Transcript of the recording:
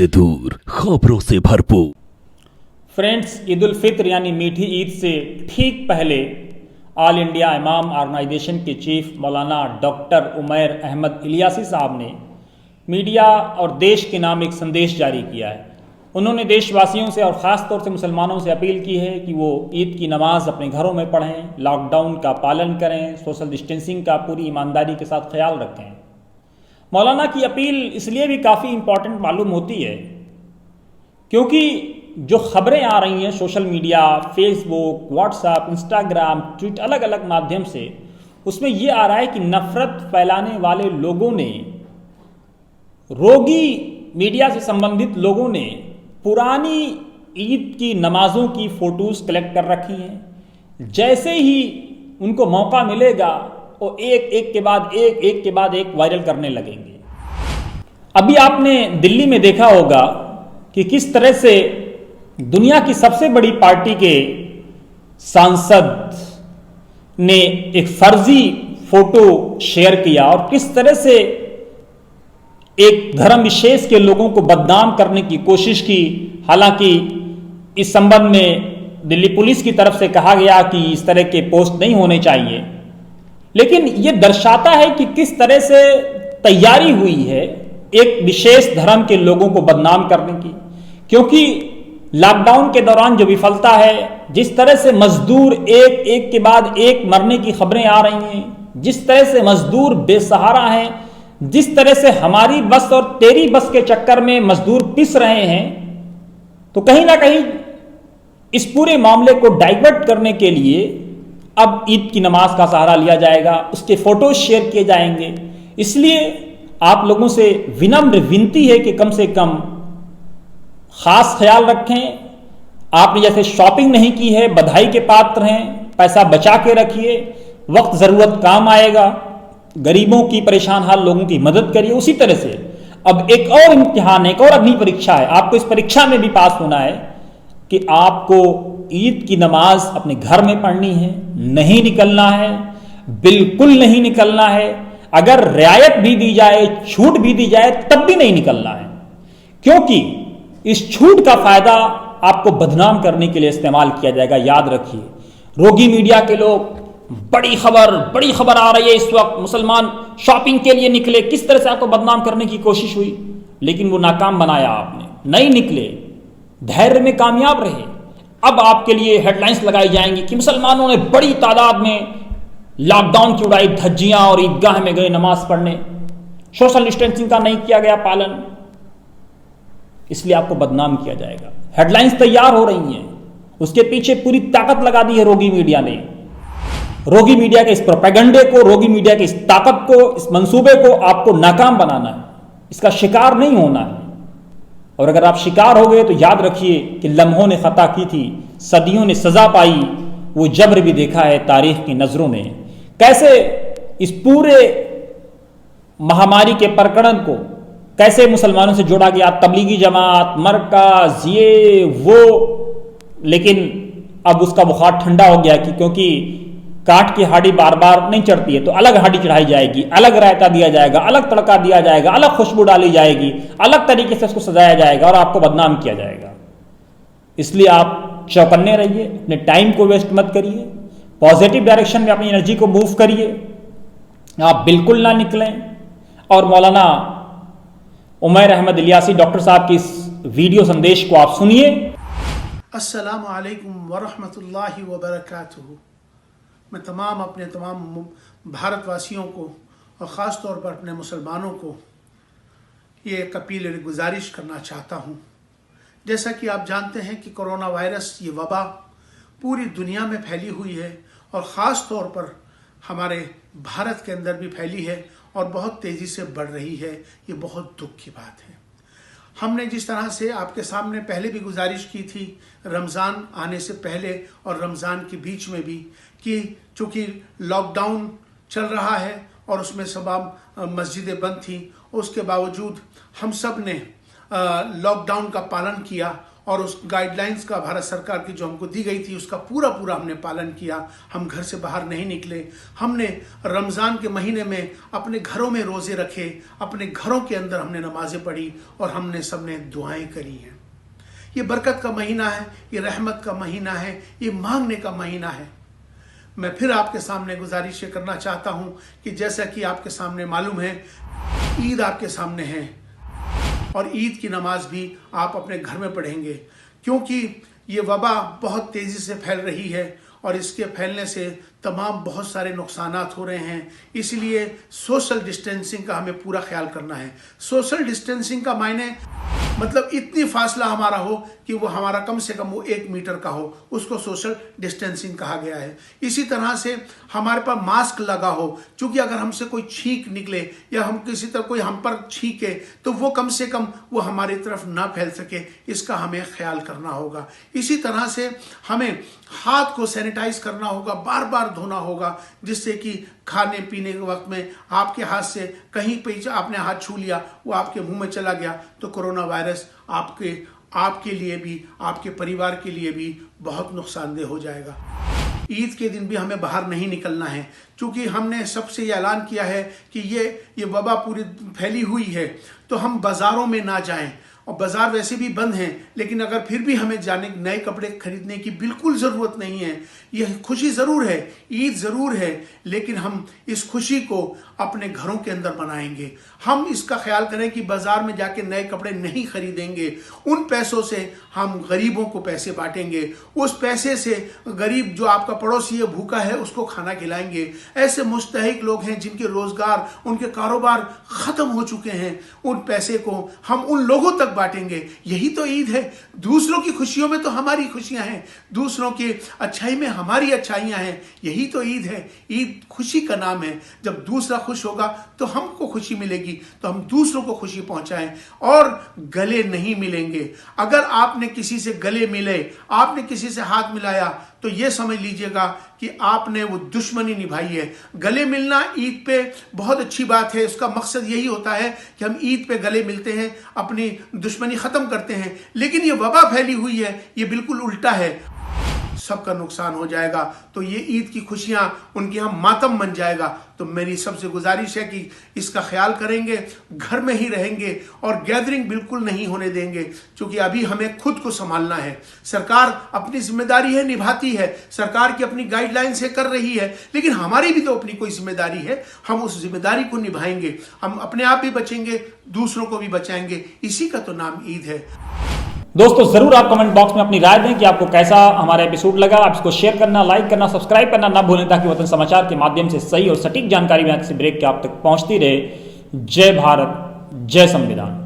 से दूर, खबरों से भरपूर। फ्रेंड्स, ईद उल फित्र यानी मीठी ईद से ठीक पहले ऑल इंडिया इमाम ऑर्गेनाइजेशन के चीफ मौलाना डॉक्टर उमैर अहमद इलियासी साहब ने मीडिया और देश के नाम एक संदेश जारी किया है। उन्होंने देशवासियों से और ख़ास तौर से मुसलमानों से अपील की है कि वो ईद की नमाज़ अपने घरों में पढ़ें, लॉकडाउन का पालन करें, सोशल डिस्टेंसिंग का पूरी ईमानदारी के साथ ख्याल रखें। मौलाना की अपील इसलिए भी काफ़ी इम्पॉर्टेंट मालूम होती है क्योंकि जो खबरें आ रही हैं social media, Facebook, WhatsApp, Instagram, tweet, अलग अलग माध्यम से, उसमें ये आ रहा है कि नफ़रत फैलाने वाले लोगों ने, रोगी मीडिया से संबंधित लोगों ने पुरानी ईद की नमाज़ों की फ़ोटोज़ कलेक्ट कर रखी हैं। जैसे ही उनको मौका मिलेगा वो एक के बाद एक वायरल करने लगेंगे। अभी आपने दिल्ली में देखा होगा कि किस तरह से दुनिया की सबसे बड़ी पार्टी के सांसद ने एक फर्जी फोटो शेयर किया और किस तरह से एक धर्म विशेष के लोगों को बदनाम करने की कोशिश की। हालांकि इस संबंध में दिल्ली पुलिस की तरफ से कहा गया कि इस तरह के पोस्ट नहीं होने चाहिए, लेकिन यह दर्शाता है कि किस तरह से तैयारी हुई है एक विशेष धर्म के लोगों को बदनाम करने की। क्योंकि लॉकडाउन के दौरान जो विफलता है, जिस तरह से मजदूर एक के बाद एक मरने की खबरें आ रही हैं, जिस तरह से मजदूर बेसहारा हैं, जिस तरह से हमारी बस और तेरी बस के चक्कर में मजदूर पिस रहे हैं, तो कहीं ना कहीं इस पूरे मामले को डाइवर्ट करने के लिए अब ईद की नमाज का सहारा लिया जाएगा, उसके फोटोज शेयर किए जाएंगे। इसलिए आप लोगों से विनम्र विनती है कि कम से कम खास ख्याल रखें। आपने जैसे शॉपिंग नहीं की है, बधाई के पात्र हैं, पैसा बचा के रखिए, वक्त ज़रूरत काम आएगा। गरीबों की, परेशान हाल लोगों की मदद करिए। उसी तरह से अब एक और इम्तिहान, एक और अग्नि परीक्षा है। आपको इस परीक्षा में भी पास होना है कि आपको ईद की नमाज अपने घर में पढ़नी है, नहीं निकलना है, बिल्कुल नहीं निकलना है। अगर रियायत भी दी जाए, छूट भी दी जाए, तब भी नहीं निकलना है, क्योंकि इस छूट का फायदा आपको बदनाम करने के लिए इस्तेमाल किया जाएगा। याद रखिए, रोगी मीडिया के लोग, बड़ी खबर आ रही है इस वक्त, मुसलमान शॉपिंग के लिए निकले, किस तरह से आपको बदनाम करने की कोशिश हुई, लेकिन वो नाकाम बनाया आपने, नहीं निकले, धैर्य में कामयाब रहे। अब आपके लिए हेडलाइंस लगाई जाएंगी कि मुसलमानों ने बड़ी तादाद में लॉकडाउन की उड़ाई धज्जियां और ईदगाह में गए नमाज पढ़ने, सोशल डिस्टेंसिंग का नहीं किया गया पालन, इसलिए आपको बदनाम किया जाएगा। हेडलाइंस तैयार हो रही हैं, उसके पीछे पूरी ताकत लगा दी है रोगी मीडिया ने। रोगी मीडिया के इस प्रोपेगेंडे को, रोगी मीडिया की इस ताकत को, इस मंसूबे को आपको नाकाम बनाना है, इसका शिकार नहीं होना है। और अगर आप शिकार हो गए तो याद रखिए कि लम्हों ने खता की थी, सदियों ने सजा पाई, वो जबर भी देखा है तारीख की नजरों ने। कैसे इस पूरे महामारी के प्रकरण को कैसे मुसलमानों से जोड़ा गया, तबलीगी जमात, मरकज, ये वो, लेकिन अब उसका बुखार ठंडा हो गया कि क्योंकि काट की हाड़ी बार बार नहीं चढ़ती है, तो अलग हाड़ी चढ़ाई जाएगी, अलग रायता दिया जाएगा, अलग तड़का दिया जाएगा, अलग खुशबू डाली जाएगी, अलग तरीके से उसको सजाया जाएगा और आपको बदनाम किया जाएगा। इसलिए आप चौकन्ने रहिए, अपने टाइम को वेस्ट मत करिए, पॉजिटिव डायरेक्शन में अपनी एनर्जी को मूव करिए, आप बिल्कुल ना निकलें। और मौलाना उमैर अहमद इलियासी डॉक्टर साहब की इस वीडियो संदेश को आप सुनिए। अस्सलामु अलैकुम वरहमतुल्लाहि वबरकातुहू। मैं अपने तमाम भारतवासियों को और ख़ास तौर पर अपने मुसलमानों को ये एक अपील, गुजारिश करना चाहता हूँ। जैसा कि आप जानते हैं कि कोरोना वायरस, ये वबा पूरी दुनिया में फैली हुई है और ख़ास तौर पर हमारे भारत के अंदर भी फैली है और बहुत तेज़ी से बढ़ रही है। ये बहुत दुख की बात है। हमने जिस तरह से आपके सामने पहले भी गुजारिश की थी, रमज़ान आने से पहले और रमज़ान के बीच में भी, कि चूँकि लॉकडाउन चल रहा है और उसमें सब मस्जिदें बंद थीं, उसके बावजूद हम सब ने लॉकडाउन का पालन किया और उस गाइडलाइंस का भारत सरकार की जो हमको दी गई थी उसका पूरा पूरा हमने पालन किया। हम घर से बाहर नहीं निकले। हमने रमज़ान के महीने में अपने घरों में रोज़े रखे, अपने घरों के अंदर हमने नमाजें पढ़ी और हमने सबने दुआएं करी हैं। ये बरकत का महीना है, ये रहमत का महीना है, ये मांगने का महीना है। मैं फिर आपके सामने गुजारिश करना चाहता हूँ कि जैसा कि आपके सामने मालूम है, ईद आपके सामने है और ईद की नमाज भी आप अपने घर में पढ़ेंगे, क्योंकि ये वबा बहुत तेज़ी से फैल रही है और इसके फैलने से तमाम बहुत सारे नुकसानात हो रहे हैं। इसलिए सोशल डिस्टेंसिंग का हमें पूरा ख्याल करना है। सोशल डिस्टेंसिंग का मायने मतलब इतनी फासला हमारा हो कि वो हमारा कम से कम वो 1 मीटर का हो, उसको सोशल डिस्टेंसिंग कहा गया है। इसी तरह से हमारे पास मास्क लगा हो, क्योंकि अगर हमसे कोई छींक निकले या हम किसी तरह कोई हम पर छींके तो वो कम से कम वो हमारी तरफ ना फैल सके, इसका हमें ख्याल करना होगा। इसी तरह से हमें हाथ को सैनिटाइज करना होगा, बार बार धोना होगा, जिससे कि खाने पीने के वक्त में आपके हाथ से कहीं पे आपने हाथ छू लिया, वो आपके मुंह में चला गया तो कोरोना वायरस आपके लिए भी, आपके परिवार के लिए भी बहुत नुकसानदेह हो जाएगा। ईद के दिन भी हमें बाहर नहीं निकलना है, क्योंकि हमने सबसे ये ऐलान किया है कि ये वबा पूरी फैली हुई है, तो हम बाज़ारों में ना जाएं। और बाज़ार वैसे भी बंद हैं, लेकिन अगर फिर भी हमें जाने नए कपड़े खरीदने की बिल्कुल ज़रूरत नहीं है। यह खुशी ज़रूर है, ईद ज़रूर है, लेकिन हम इस खुशी को अपने घरों के अंदर मनाएंगे। हम इसका ख्याल करें कि बाज़ार में जाके नए कपड़े नहीं खरीदेंगे। उन पैसों से हम गरीबों को पैसे बांटेंगे। उस पैसे से गरीब जो आपका पड़ोसी है, भूखा है, उसको खाना खिलाएंगे। ऐसे मुस्तहिक लोग हैं जिनके रोज़गार, उनके कारोबार ख़त्म हो चुके हैं, उन पैसे को हम उन लोगों तक बांटेंगे। यही तो ईद है। दूसरों की खुशियों में तो हमारी खुशियां हैं, दूसरों की अच्छाई में हमारी अच्छाइयां हैं। यही तो ईद है। ईद खुशी का नाम है। जब दूसरा खुश होगा तो हमको खुशी मिलेगी, तो हम दूसरों को खुशी पहुंचाएं और गले नहीं मिलेंगे। अगर आपने किसी से गले मिले, आपने किसी से हाथ मिलाया, तो ये समझ लीजिएगा कि आपने वो दुश्मनी निभाई है। गले मिलना ईद पे बहुत अच्छी बात है। उसका मकसद यही होता है कि हम ईद पे गले मिलते हैं, अपनी दुश्मनी ख़त्म करते हैं। लेकिन ये वबा फैली हुई है, ये बिल्कुल उल्टा है। सबका नुकसान हो जाएगा, तो ये ईद की खुशियां उनके यहाँ मातम बन जाएगा। तो मेरी सबसे गुजारिश है कि इसका ख्याल करेंगे, घर में ही रहेंगे और गैदरिंग बिल्कुल नहीं होने देंगे, क्योंकि अभी हमें खुद को संभालना है। सरकार अपनी जिम्मेदारी है, निभाती है। सरकार की अपनी गाइडलाइन से कर रही है, लेकिन हमारी भी तो अपनी कोई जिम्मेदारी है। हम उस जिम्मेदारी को निभाएंगे। हम अपने आप भी बचेंगे, दूसरों को भी बचाएंगे। इसी का तो नाम ईद है। दोस्तों जरूर आप कमेंट बॉक्स में अपनी राय दें कि आपको कैसा हमारा एपिसोड लगा। आप इसको शेयर करना, लाइक करना, सब्सक्राइब करना ना भूलें, ताकि वतन समाचार के माध्यम से सही और सटीक जानकारी बिना किसी ब्रेक के आप तक पहुंचती रहे। जय भारत, जय संविधान।